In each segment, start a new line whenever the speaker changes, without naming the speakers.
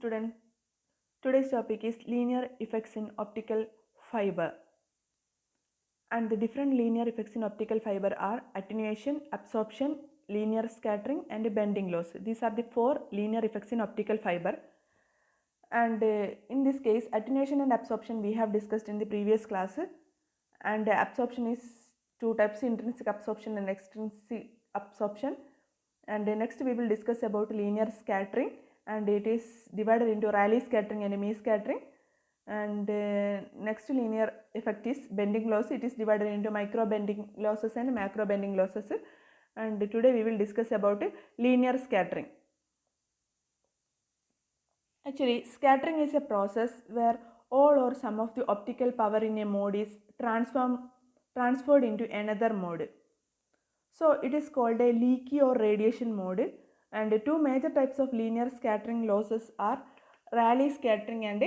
Student, today's topic is linear effects in optical fiber. And the different linear effects in optical fiber are attenuation, absorption, linear scattering and bending loss. These are the four linear effects in optical fiber. And in this case, attenuation and absorption we have discussed in the previous class. And absorption is two types, intrinsic absorption and extrinsic absorption. And next we will discuss about linear scattering, and it is divided into Rayleigh scattering and Mie scattering. And next linear effect is bending loss. It is divided into micro bending losses and macro bending losses. And today we will discuss about linear scattering. Actually, scattering is a process where all or some of the optical power in a mode is transferred into another mode. So it is called a leaky or radiation mode, and two major types of linear scattering losses are Rayleigh scattering and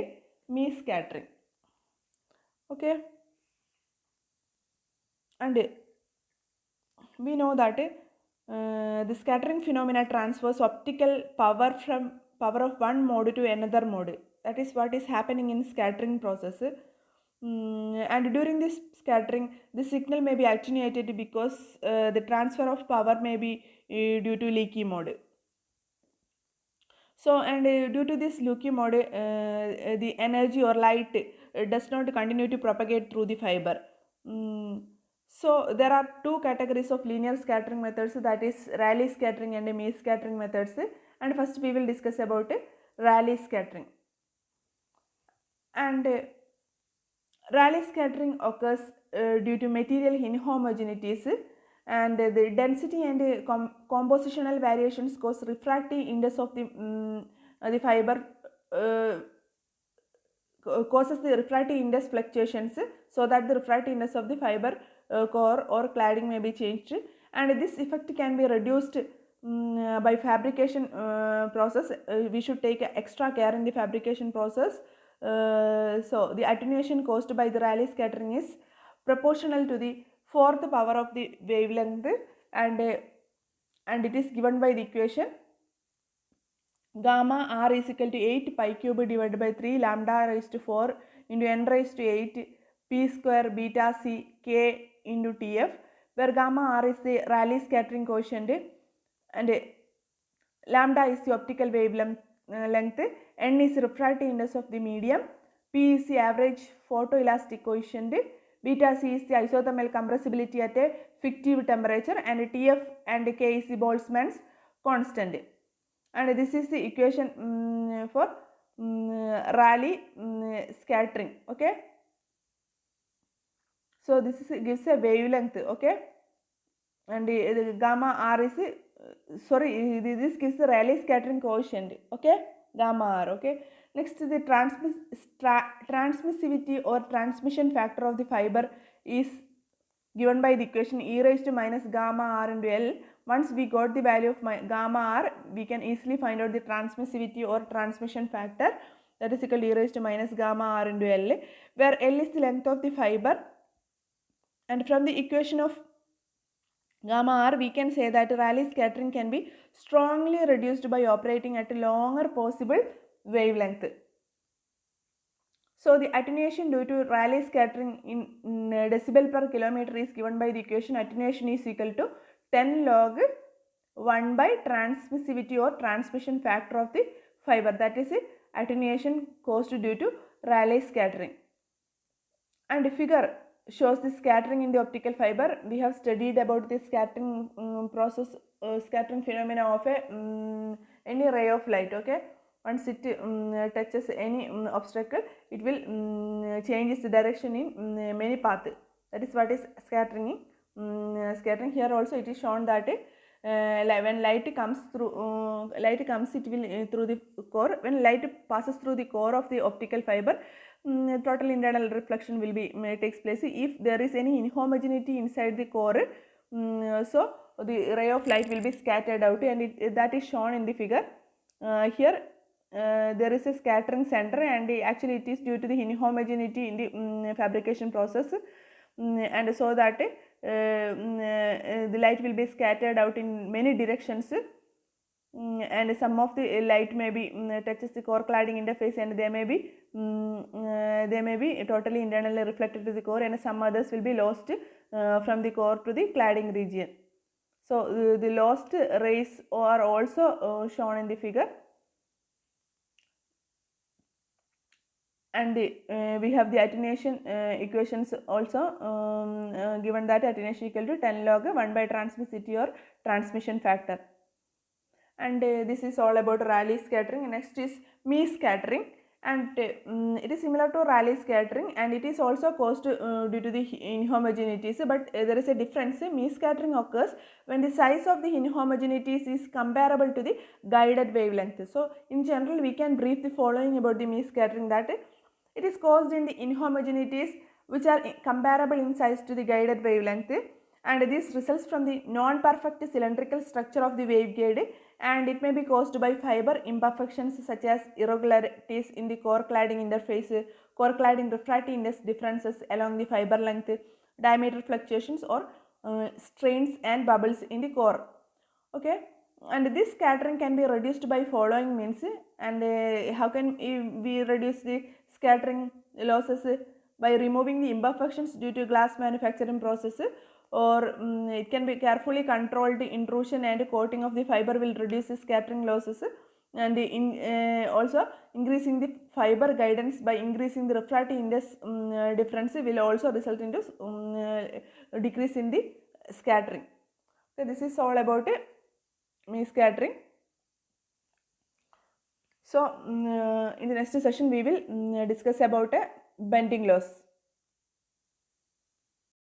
Mie scattering. Okay, and we know that the scattering phenomena transfers optical power from power of one mode to another mode. That is what is happening in scattering process. And during this scattering, the signal may be attenuated because the transfer of power may be due to leaky mode. So, and due to this leaky mode, the energy or light does not continue to propagate through the fiber. So there are two categories of linear scattering methods, that is Rayleigh scattering and Mie scattering methods. And first we will discuss about Rayleigh scattering. And Rayleigh scattering occurs due to material inhomogeneities, and the density and compositional variations cause refractive index of the fiber causes the refractive index fluctuations, so that the refractive index of the fiber core or cladding may be changed, and this effect can be reduced by fabrication process. We should take extra care in the fabrication process. So the attenuation caused by the Rayleigh scattering is proportional to the fourth power of the wavelength, and it is given by the equation gamma r is equal to 8 pi cube divided by 3 lambda raised to 4 into n raised to 8 p square beta c k into tf, where gamma r is the Rayleigh scattering coefficient and lambda is the optical wavelength, n is refractive index of the medium, p is the average photoelastic coefficient, beta c is the isothermal compressibility at a fictive temperature, and tf and k is the Boltzmann's constant. And this is the equation for Rayleigh scattering. Okay, so this gives a wavelength. Okay, and gamma r is this gives the Rayleigh scattering coefficient. Okay, gamma r. Okay, next the transmissivity or transmission factor of the fiber is given by the equation e raised to minus gamma r into L. Once we got the value of gamma r, we can easily find out the transmissivity or transmission factor, that is equal to e raised to minus gamma r into L, where L is the length of the fiber, and from the equation of gamma r we can say that Rayleigh scattering can be strongly reduced by operating at a longer possible wavelength. So the attenuation due to Rayleigh scattering in decibel per kilometer is given by the equation attenuation is equal to 10 log 1 by transmissivity or transmission factor of the fiber, that is attenuation caused due to Rayleigh scattering. And figure shows the scattering in the optical fiber. We have studied about the scattering process, scattering phenomena of any ray of light. Okay, once it touches any obstacle, it will change its direction in many paths. That is what is scattering. Scattering here also it is shown that when light comes through, it will through the core. When light passes through the core of the optical fiber, total internal reflection will be takes place. If there is any inhomogeneity inside the core, so the ray of light will be scattered out, and that is shown in the figure. Here there is a scattering center, and actually it is due to the inhomogeneity in the fabrication process, and so that the light will be scattered out in many directions. and some of the light may be touches the core cladding interface, and they may be totally internally reflected to the core, and some others will be lost from the core to the cladding region. So the lost rays are also shown in the figure, and we have the attenuation equations also, given that attenuation equal to 10 log 1 by transmissivity or transmission factor. And this is all about Rayleigh scattering. Next is Mean scattering, and it is similar to Rayleigh scattering, and it is also caused due to the inhomogeneities, but there is a difference. Mean scattering occurs when the size of the inhomogeneities is comparable to the guided wavelength. So in general we can brief the following about the Mean scattering, that it is caused in the inhomogeneities which are comparable in size to the guided wavelength, and this results from the non-perfect cylindrical structure of the waveguide, and it may be caused by fiber imperfections such as irregularities in the core cladding interface, core cladding refractive index differences along the fiber length, diameter fluctuations, or strains and bubbles in the core. Okay, and this scattering can be reduced by following means. And how can we reduce the scattering losses? By removing the imperfections due to glass manufacturing process, or it can be carefully controlled intrusion and coating of the fiber will reduce the scattering losses, and also increasing the fiber guidance by increasing the refractive index difference will also result into decrease in the scattering. So this is all about Mean scattering. So in the next session we will discuss about bending loss.